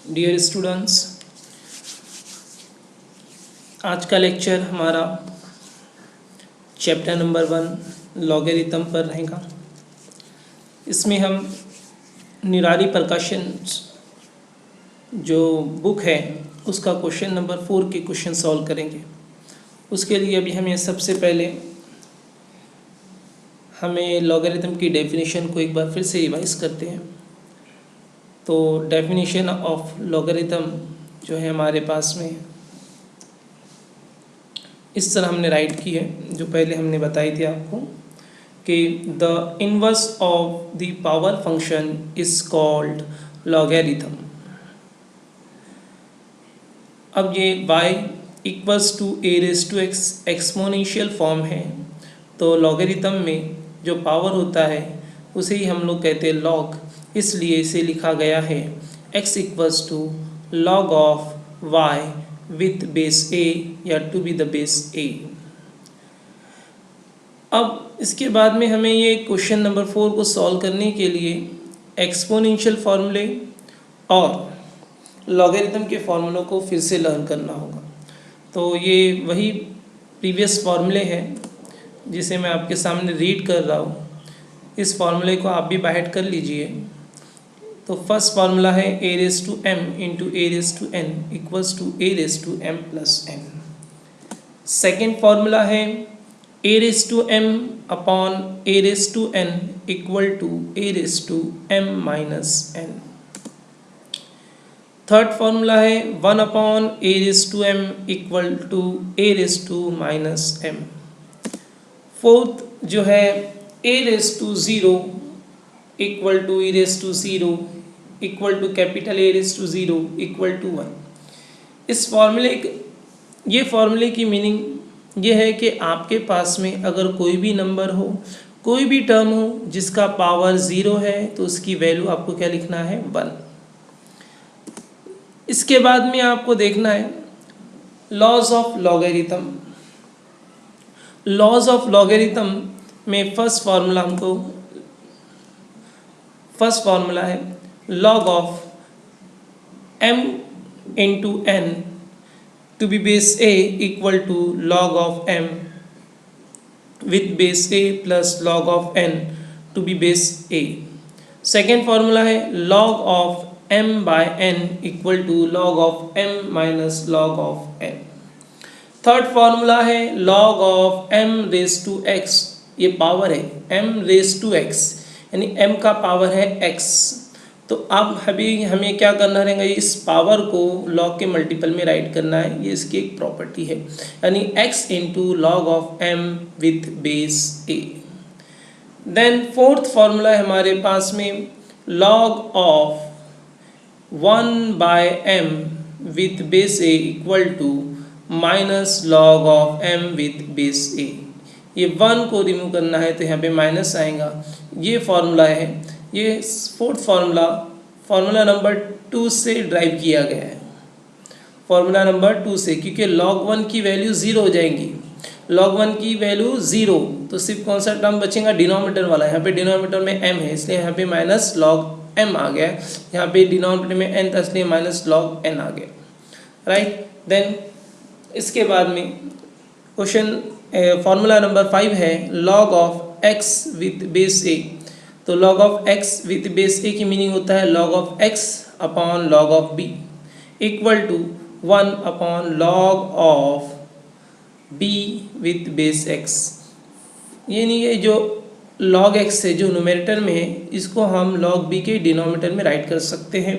Dear students, आज का lecture हमारा चैप्टर नंबर 1 लॉगरिथम पर रहेगा। इसमें हम निराली प्रकाशन जो बुक है उसका क्वेश्चन नंबर 4 के क्वेश्चन सॉल्व करेंगे। उसके लिए अभी हमें सबसे पहले हमें लॉगरिथम की डेफिनेशन को एक बार फिर से रिवाइज करते हैं। तो डेफिनेशन ऑफ लॉगरिथम जो है हमारे पास में इस तरह हमने राइट की है, जो पहले हमने बताई थी आपको कि the inverse of the power function is called logarithm. अब ये y equals to A raise to X exponential form है, तो लॉगरिथम में जो पावर होता है उसे ही हम लोग कहते हैं लॉग, इसलिए इसे लिखा गया है x equals to log of y with base a या to be the base a। अब इसके बाद में हमें ये क्वेश्चन नंबर 4 को सॉल्व करने के लिए एक्सपोनेंशियल फार्मूले और लॉगरिथम के फार्मूलों को फिर से लर्न करना होगा। तो ये वही प्रीवियस फार्मूले हैं जिसे मैं आपके सामने रीड कर रहा हूँ। इस फार्मूले को आप भी बाइट कर लीजिए। तो फर्स्ट फार्मूला है a raise to M into a raise to N equals to A raise to M plus N. Second formula है a raise to M upon a raise to N equal to A raise to M minus N. Third formula है 1 upon a raise to M equal to A raise to minus M. Fourth जो है a raise to zero equal to e raise to zero equal to capital A raise to zero equal to 1। इस ये फार्मूले की meaning ये है कि आपके पास में अगर कोई भी नंबर हो, कोई भी टर्म हो जिसका पावर 0 है, तो उसकी वैल्यू आपको क्या लिखना है 1। इसके बाद में आपको देखना है laws of logarithm. Laws of logarithm में फर्स्ट फार्मूला है log of m into N to be base a equal to log of m with base a plus log of n to be base a। Second formula है log of m by n equal to log of m minus log of n। Third formula है log of m raise to x, ये power है m raise to x यानी m का power है x। तो अब अभी हमें क्या करना रहेगा, इस पावर को log के मल्टीपल में राइट करना है, ये इसकी एक प्रॉपर्टी है, यानी x into log of m with base a। Then fourth formula है हमारे पास में log of 1 by m with base a equal to minus log of m with base a। ये 1 को रिमूव करना है तो यहाँ पे माइनस आएगा। ये फार्मूला है, ये फोर्थ फार्मूला नंबर 2 से ड्राइव किया गया है, फार्मूला नंबर 2 से, क्योंकि log 1 की वैल्यू 0 हो जाएंगी। log 1 की वैल्यू 0 तो सिर्फ कौन सा टर्म बचेगा, डिनोमिनेटर वाला। यहाँ पे डिनोमिनेटर में m है इसलिए यहाँ पे माइनस log m आ गया। यहाँ पे डिनोमिनेटर में n था इसलिए माइनस log n आ गया, राइट। देन इसके बाद में क्वेश्चन फार्मूला नंबर 5 है log of x with base a। तो log of x with base a की मीनिंग होता है log of x upon log of b equal to 1 upon log of b with base x। यानी ये जो log x है जो numerator में है, इसको हम log b के डिनोमिनेटर में राइट कर सकते हैं।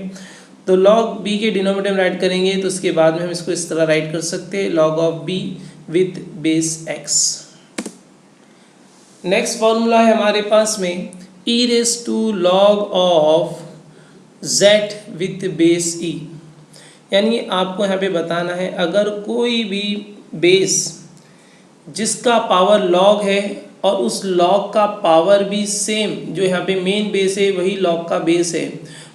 तो log b के डिनोमिनेटर में राइट करेंगे तो उसके बाद में हम इसको इस तरह राइट कर सकते हैं log of b with base x। Next formula है हमारे पास में e raise to log of z with base e। यानी आपको यहाँ पे बताना है अगर कोई भी बेस जिसका पावर log है और उस log का पावर भी सेम, जो यहाँ पे मेन बेस है वही log का बेस है,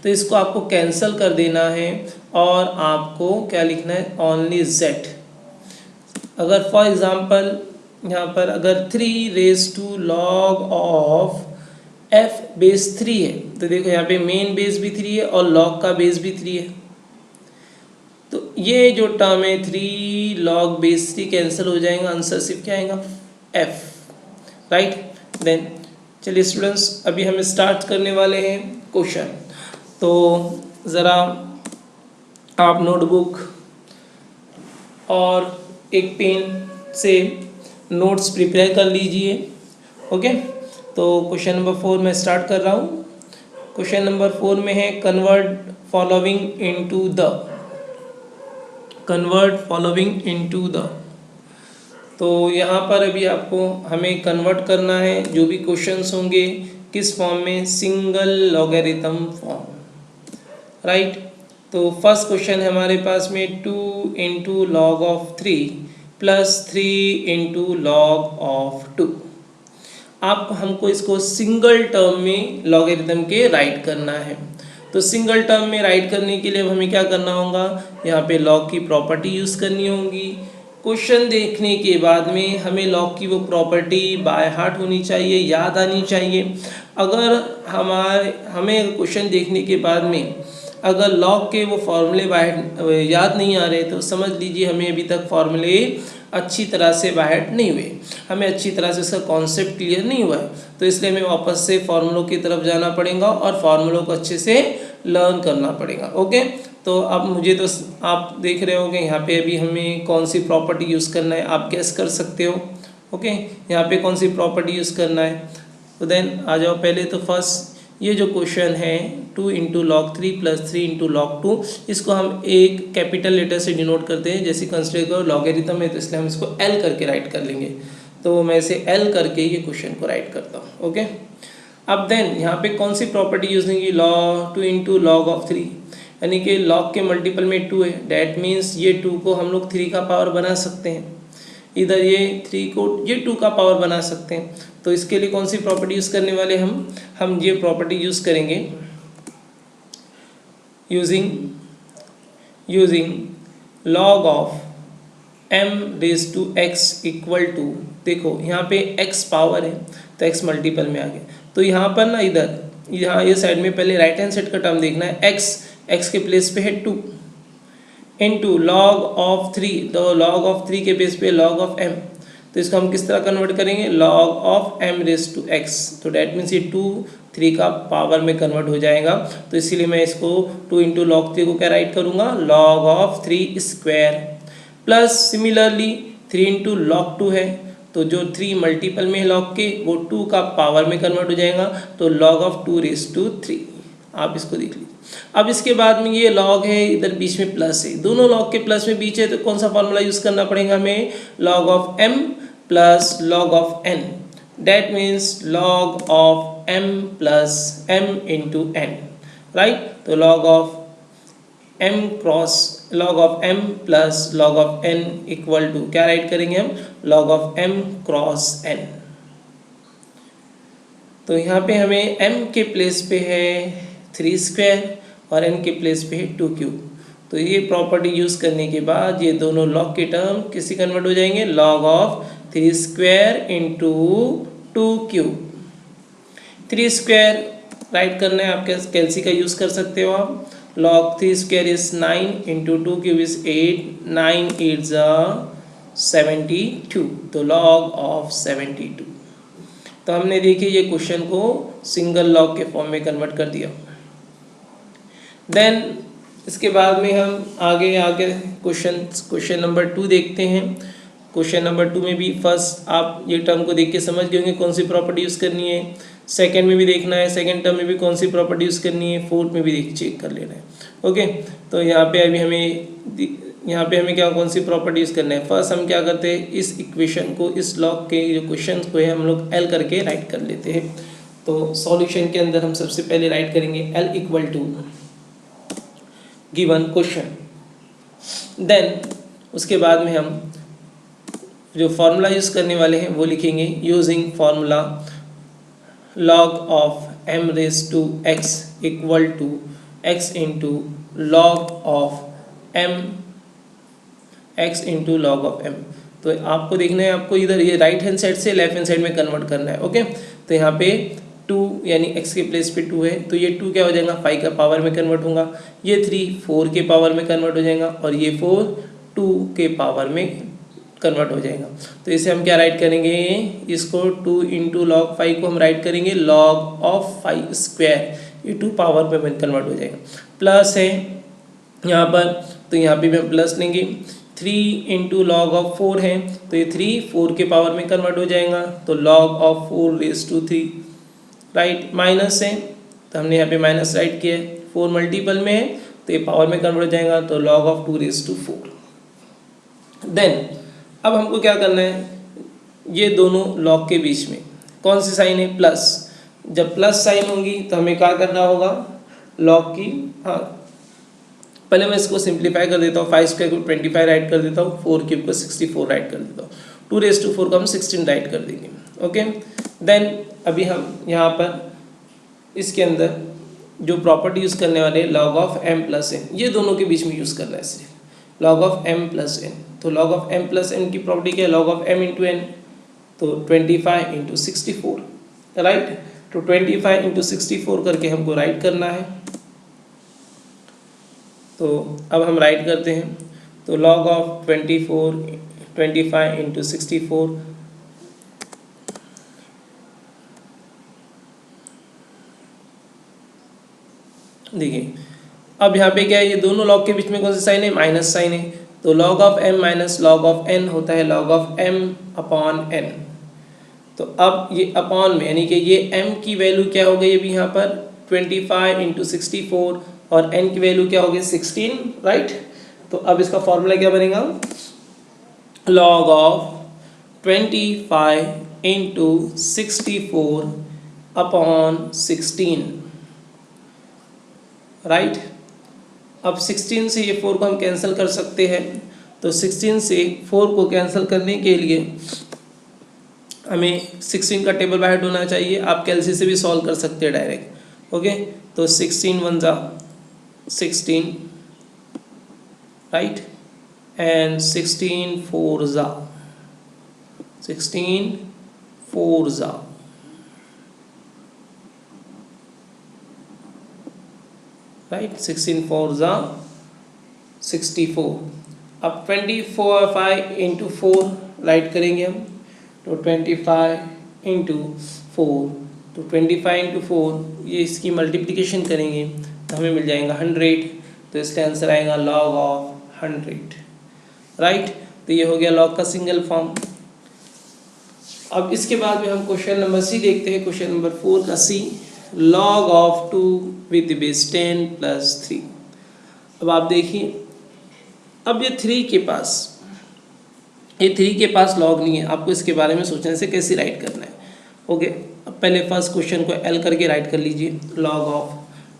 तो इसको आपको कैंसिल कर देना है और आपको क्या लिखना है, ओनली z। अगर फॉर एग्जांपल यहाँ पर अगर 3 raise to log of f base 3 है, तो देखो यहाँ पे मेन बेस भी 3 है और log का बेस भी 3 है, तो ये जो टर्म है 3 log बेस 3 कैंसिल हो जाएगा, आंसर सिर्फ क्या आएगा f, राइट। देन चलिए स्टूडेंट्स, अभी हम स्टार्ट करने वाले हैं क्वेश्चन। तो ज़रा आप नोटबुक और एक पेन से नोट्स प्रिपेयर कर लीजिए। ओके, तो क्वेश्चन नंबर 4 मैं स्टार्ट कर रहा हूँ। क्वेश्चन नंबर 4 में है convert following into the, convert following into the. तो यहाँ पर अभी आपको हमें कन्वर्ट करना है जो भी क्वेश्चंस होंगे किस फॉर्म में, सिंगल लॉगरिथम फॉर्म, राइट। तो फर्स्ट क्वेश्चन है हमारे पास में 2 into log of 3 plus 3 into log of 2। आप हमको इसको सिंगल टर्म में लॉगरिथम के राइट करना है। तो सिंगल टर्म में राइट करने के लिए अब हमें क्या करना होगा, यहाँ पे लॉग की प्रॉपर्टी यूज़ करनी होगी। क्वेश्चन देखने के बाद में हमें लॉग की वो प्रॉपर्टी बाय हार्ट होनी चाहिए, याद आनी चाहिए। अगर हमें क्वेश्चन देखने के बाद में अगर लॉग के वो फॉर्मूले बाय याद नहीं आ रहे तो समझ लीजिए हमें अभी तक फॉर्मूले अच्छी तरह से बाहर नहीं हुए, हमें अच्छी तरह से उसका कॉन्सेप्ट क्लियर नहीं हुआ है। तो इसलिए हमें वापस से फार्मूलों की तरफ जाना पड़ेगा और फार्मूलों को अच्छे से लर्न करना पड़ेगा। ओके, तो अब मुझे तो आप देख रहे होंगे यहाँ पे अभी हमें कौन सी प्रॉपर्टी यूज़ करना है, आप गेस कर सकते हो। ओके, यहाँ पे कौन सी प्रॉपर्टी यूज़ करना है। तो देन आ जाओ, पहले तो फर्स्ट ये जो क्वेश्चन है 2 into log 3 plus 3 into log 2, इसको हम एक कैपिटल लेटर से डिनोट करते हैं। जैसे कंसिडर करो लॉगरिथम है तो इसलिए हम इसको L करके राइट कर लेंगे। तो मैं इसे L करके ये क्वेश्चन को राइट करता हूँ। ओके, अब देन यहाँ पे कौन सी प्रॉपर्टी यूज होंगी, लॉग 2 इंटू लॉग ऑफ 3, यानी कि लॉग के मल्टीपल में 2 है, डैट मीन्स ये 2 को हम लोग 3 का पावर बना सकते हैं, इधर ये 3 को ये 2 का पावर बना सकते हैं। तो इसके लिए कौन सी प्रॉपर्टी यूज़ करने वाले हम ये प्रॉपर्टी यूज़ करेंगे using log of m raise to x equal to, देखो यहाँ पे x पावर है तो x मल्टीपल में आ गया। तो यहाँ पर ना इधर यहाँ ये साइड में पहले राइट हैंड साइड का टर्म देखना है, x के प्लेस पे है 2 इंटू लॉग ऑफ 3, तो लॉग ऑफ 3 के बेस पे लॉग ऑफ m, तो इसको हम किस तरह कन्वर्ट करेंगे, log of m raise to x। तो डैट मीन्स ये 2 3 का पावर में कन्वर्ट हो जाएगा। तो इसीलिए मैं इसको 2 इंटू लॉग 3 को क्या राइट करूँगा, log of 3 square, plus similarly 3 into log 2 है तो जो 3 मल्टीपल में है लॉग के वो 2 का पावर में कन्वर्ट हो जाएगा, तो लॉग ऑफ 2 रेज टू 3। आप इसको देख लीजिए। अब इसके बाद में ये लॉग है, इधर बीच में प्लस है, दोनों लॉग के प्लस में बीच है तो कौन सा फॉर्मूला यूज़ करना पड़ेगा हमें, log of m plus log of n, that means log of m plus m into n, right. तो log of m cross log of m plus log of n equal to क्या right करेंगे हम, log of m cross n। तो यहाँ पे हमें m के place पे है 3 स्क्वायर और n के प्लेस पे है 2 क्यूब। तो ये प्रॉपर्टी यूज़ करने के बाद ये दोनों लॉग के टर्म किसी कन्वर्ट हो जाएंगे, log of 3 square into 2 cube. 3 square right करना है, आप कैलसी का यूज़ कर सकते हो आप। log 3 square is 9 into 2 cube is 8, 9 8 72, तो log of 72। तो हमने देखिए ये क्वेश्चन को सिंगल लॉग के फॉर्म में कन्वर्ट कर दिया। देन इसके बाद में हम आगे क्वेश्चन नंबर 2 देखते हैं। क्वेश्चन नंबर 2 में भी फर्स्ट आप ये टर्म को देख के समझ गए होंगे कौन सी प्रॉपर्टी यूज़ करनी है, सेकंड में भी देखना है, सेकंड टर्म में भी कौन सी प्रॉपर्टी यूज़ करनी है, फोर्थ में भी चेक कर लेना है। ओके, तो यहाँ पे हमें क्या कौन सी प्रॉपर्टी यूज़ करना है। फर्स्ट हम क्या करते हैं, इस इक्वेशन को, इस लॉग के जो क्वेश्चन को है हम लोग L करके राइट कर लेते हैं। तो सॉल्यूशन के अंदर हम सबसे पहले राइट करेंगे L equal to given question, then उसके बाद में हम जो फॉर्मूला यूज़ करने वाले हैं वो लिखेंगे using formula log of m raised to x equal to x इंटू log of m, x इंटू log of m। तो आपको देखना है, आपको इधर ये राइट हैंड साइड से लेफ्ट हैंड साइड में कन्वर्ट करना है। ओके, तो यहाँ पे 2 यानी x के प्लेस पे 2 है तो ये 2 क्या हो जाएगा 5 का पावर में कन्वर्ट होगा, ये 3 4 के पावर में कन्वर्ट हो जाएगा और ये 4 2 के पावर में कन्वर्ट हो जाएगा। तो इसे हम क्या राइट करेंगे, इसको 2 इंटू लॉग 5 को हम राइट करेंगे लॉग ऑफ 5 स्क्वायर, ये 2 पावर में कन्वर्ट हो जाएगा। प्लस है यहाँ पर तो यहाँ पे भी हम प्लस लेंगे, 3 इंटू लॉग ऑफ 4 है तो ये 3 4 के पावर में कन्वर्ट हो जाएगा तो log of 4 raise to 3, right. Minus है तो हमने यहाँ पे माइनस राइट किया है, 4 मल्टीपल में है तो ये पावर में कन्वर्ट हो जाएगा तो log of 2 raise to 4। Then अब हमको क्या करना है, ये दोनों लॉग के बीच में कौन सी साइन है प्लस, जब प्लस साइन होगी तो हमें क्या करना होगा लॉग की, हाँ पहले मैं इसको सिंप्लीफाई कर देता हूँ, 5 स्क्वायर को 25 राइट कर देता हूँ, 4 क्यूब को 64 राइट कर देता हूँ, 2 रेज टू 4 को हम 16 राइट कर देंगे। ओके देन अभी हम यहाँ पर इसके अंदर जो प्रॉपर्टी यूज़ करने वाले log of m plus N, ये दोनों के बीच में यूज़ करना है सिर्फ log of m plus N. तो log of m plus N की प्रॉपर्टी क्या है, log of m into N, तो 25 इंटू 64, राइट। तो 25 इंटू 64 करके हमको राइट करना है, तो अब हम राइट करते हैं तो लॉग ऑफ 25 इंटू 64 देखिए अब यहाँ पे क्या है, ये दोनों लॉग के बीच में कौन सा साइन है, माइनस साइन है, तो log of m minus log of n होता है log of m upon n। तो अब ये अपॉन में यानी कि ये m की वैल्यू क्या हो गई अभी यहाँ पर 25 इंटू 64 और n की वैल्यू क्या होगी 16, राइट। तो अब इसका फॉर्मूला क्या बनेगा, log of 25 into 64 upon 16, right. अब 16 से ये 4 को हम कैंसिल कर सकते हैं, तो 16 से 4 को कैंसिल करने के लिए हमें 16 का टेबल बाय हेड होना चाहिए, आप कैलसी से भी सॉल्व कर सकते हैं डायरेक्ट। ओके तो 16 1 जा 16, राइट, एंड 16 4 जा 16 4 जा, राइट, 16 4 जा 64। अब 25 इंटू 4 राइट करेंगे हम, तो 25 इंटू 4, तो 25 इंटू 4 ये इसकी मल्टीप्लिकेशन करेंगे तो हमें मिल जाएगा 100, तो इसका आंसर आएगा लॉग ऑफ 100, राइट। तो ये हो गया लॉग का सिंगल फॉर्म। अब इसके बाद में हम क्वेश्चन नंबर सी देखते हैं, क्वेश्चन नंबर 4 का C, log of 2 with base 10 plus 3। अब आप देखिए अब ये 3 के पास लॉग नहीं है, आपको इसके बारे में सोचने से कैसे राइट करना है। ओके अब पहले फर्स्ट क्वेश्चन को एल करके राइट कर लीजिए, log of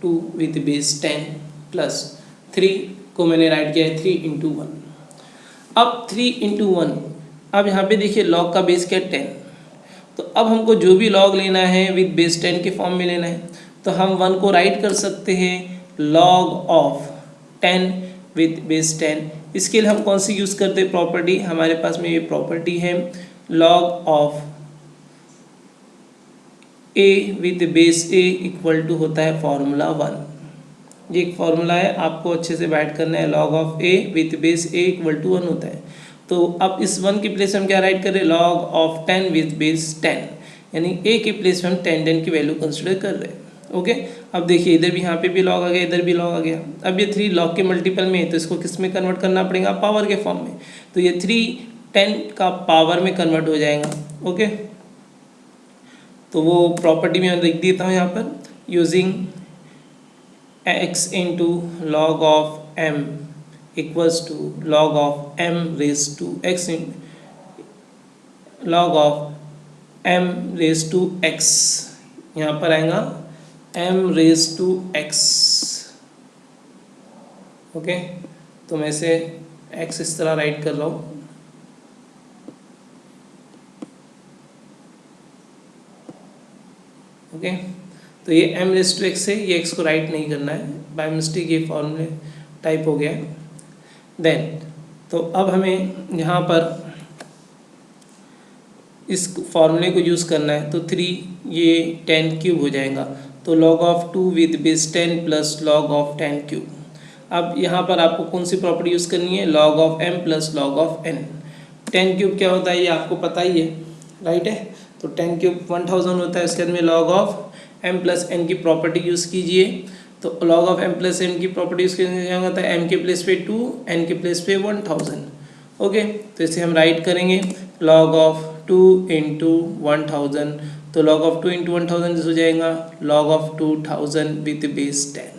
2 with base 10 plus 3 को मैंने राइट किया है 3 इंटू 1। अब 3 इंटू 1, अब यहाँ पे देखिए लॉग का बेस क्या 10, तो अब हमको जो भी लॉग लेना है विद बेस 10 के फॉर्म में लेना है, तो हम 1 को राइट कर सकते हैं लॉग ऑफ 10 विद बेस 10। इसके लिए हम कौन सी यूज़ करते हैं प्रॉपर्टी, हमारे पास में ये प्रॉपर्टी है log of a with base a equal to होता है फॉर्मूला 1। ये एक फॉर्मूला है, आपको अच्छे से बैठ करना है, log of a with base a equal to 1 होता है। तो अब इस 1 की प्लेस में हम क्या राइट करें, लॉग ऑफ 10 विद बेस 10, यानी a के प्लेस में हम 10 की वैल्यू कंसिडर कर रहे हैं। ओके अब देखिए इधर भी यहाँ पे भी लॉग आ गया, इधर भी लॉग आ गया। अब ये 3 लॉग के मल्टीपल में है तो इसको किस में कन्वर्ट करना पड़ेगा, पावर के फॉर्म में, तो ये 3 10 का पावर में कन्वर्ट हो जाएगा। ओके तो वो प्रॉपर्टी में लिख देता हूँ यहाँ पर, using x into log of m equals to log of m raise to x log of m raise to x, यहाँ पर आएगा m raise to x। Okay तो मैं इसे x इस तरह राइट कर रहा हूँ, ओके तो ये m रेज टू x है, ये x को राइट नहीं करना है, बाय मिस्टेक ये फॉर्मूले टाइप हो गया है। देन तो अब हमें यहाँ पर इस फॉर्मूले को यूज़ करना है तो 3 ये 10 क्यूब हो जाएगा, तो log of 2 with base 10 plus log of 10 cube. अब यहाँ पर आपको कौन सी प्रॉपर्टी यूज़ करनी है, log of m plus log of n। 10 cube क्या होता है ये आपको पता ही है, राइट है, तो 10 क्यूब 1000 होता है। इसके बाद में log of m plus n की प्रॉपर्टी यूज़ कीजिए, तो log of m plus n की प्रॉपर्टी यूज़ करने क्या होता है, m के प्लेस पे 2, n के प्लेस पे 1000। ओके, तो इसे हम राइट करेंगे log ऑफ 2 इंटू 1000, तो log ऑफ 2 इंटू 1000 हो जाएगा log ऑफ 2000 विद बेस 10।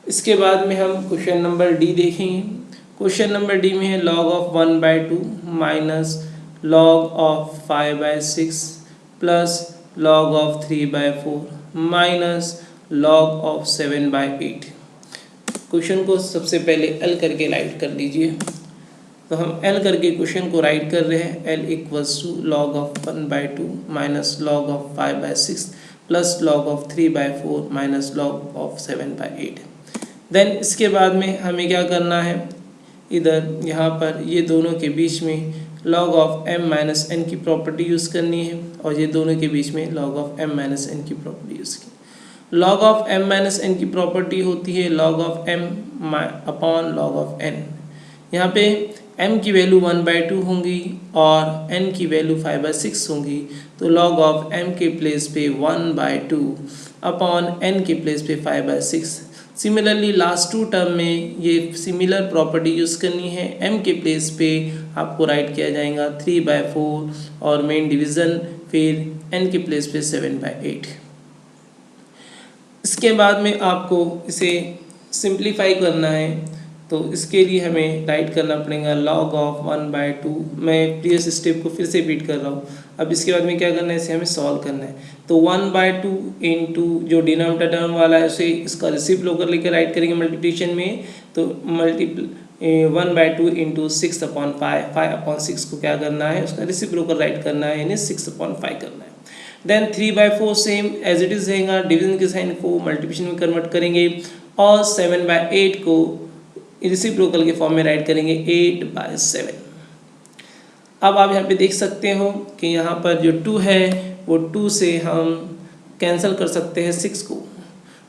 इसके बाद में हम क्वेश्चन नंबर डी देखेंगे। क्वेश्चन नंबर डी में है log of 1/2 minus log of 5/6 plus log of 3/4 minus log of 7/8। Question को सबसे पहले एल करके राइट कर लीजिए, तो हम एल करके क्वेश्चन को राइट कर रहे हैं। L equals to log of 1/2 minus log of 5/6 plus log of 3/4 minus log of 7/8। Then इसके बाद में हमें क्या करना है, इधर यहाँ पर ये दोनों के बीच में log of m minus n की प्रॉपर्टी यूज़ करनी है, और ये दोनों के बीच में log of m minus n की प्रॉपर्टी यूज़ की। log of m minus n की प्रॉपर्टी होती है log of m upon log of n। यहाँ पे m की वैल्यू 1/2 होंगी और n की वैल्यू 5/6 होंगी, तो log ऑफ m के प्लेस पे 1/2 अपॉन n के प्लेस पे 5/6। सिमिलरली लास्ट टू टर्म में ये सिमिलर प्रॉपर्टी यूज़ करनी है, m के प्लेस पे आपको राइट किया जाएगा 3/4 और मेन डिवीज़न फिर n के प्लेस पे 7/8। इसके बाद में आपको इसे सिंप्लीफाई करना है, तो इसके लिए हमें राइट करना पड़ेगा log ऑफ 1/2। मैं प्रीवियस स्टेप को फिर से रिपीट कर रहा हूँ। अब इसके बाद में क्या करना है, इसे हमें सॉल्व करना है, तो 1/2 इंटू जो डिनोमिनेटर टर्म वाला है उसे इसका रेसिप्रोकल लेकर राइट करेंगे मल्टीप्लिकेशन में, तो 1/2 इंटू 6/5, 5/6 को क्या करना है, उसका रेसिप्रोकल राइट करना है, यानी 6/5 करना है। Then 3/4 same as it is रहेगा, डिवीजन के साइन को मल्टीप्लिकेशन में कन्वर्ट करेंगे, और 7/8 को रेसिप्रोकल के फॉर्म में राइट करेंगे 8/7। अब आप यहाँ पे देख सकते हो कि यहाँ पर जो 2 है वो 2 से हम कैंसिल कर सकते हैं 6 को,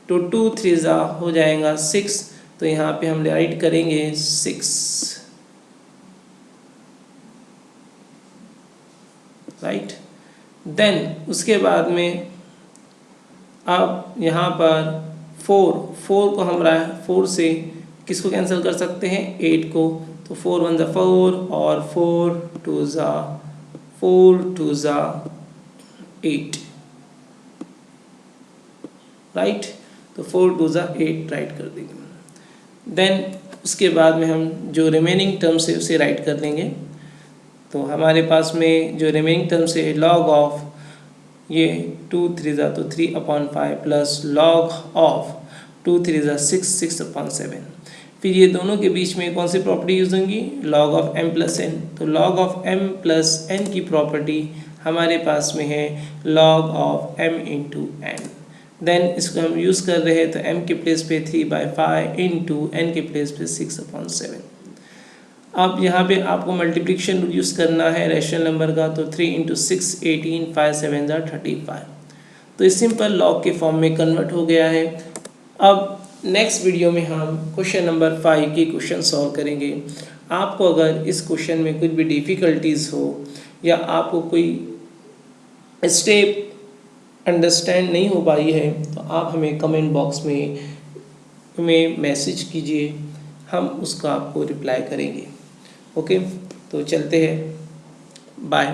तो 2 3 हो जाएगा 6, तो यहाँ पे हम राइट करेंगे 6, राइट। देन उसके बाद में अब यहाँ पर 4 को हम 4 से किसको कैंसिल कर सकते हैं, 8 को, तो 4 1 ज़ा 4 और 4 2 ज़ा 8, राइट, तो 4 2 ज़ा 8 राइट कर देंगे। देन उसके बाद में हम जो रिमेनिंग टर्म्स है उसे राइट कर लेंगे, तो हमारे पास में जो रिमेनिंग टर्म्स है log ऑफ ये 2 3 ज़ा तो 3/5 प्लस log ऑफ 2 3 ज़ा 6 6/7। फिर ये दोनों के बीच में कौन सी प्रॉपर्टी यूज़ होंगी, log of m plus n, तो log of m plus n की प्रॉपर्टी हमारे पास में है log of m into n। Then इसको हम यूज़ कर रहे हैं, तो m के प्लेस पे 3/5 इंटू n के प्लेस पे 6/7। अब यहाँ पे आपको मल्टीप्लिकेशन यूज़ करना है रैशनल नंबर का, तो 3 इंटू 6 18, 5 7 ज़ा 35, तो इस सिंपल लॉग के फॉर्म में कन्वर्ट हो गया है। अब नेक्स्ट वीडियो में हम क्वेश्चन नंबर 5 की क्वेश्चन सॉल्व करेंगे। आपको अगर इस क्वेश्चन में कुछ भी डिफ़िकल्टीज़ हो या आपको कोई स्टेप अंडरस्टैंड नहीं हो पाई है, तो आप हमें कमेंट बॉक्स में मैसेज कीजिए, हम उसका आपको रिप्लाई करेंगे। ओके, तो चलते हैं, बाय।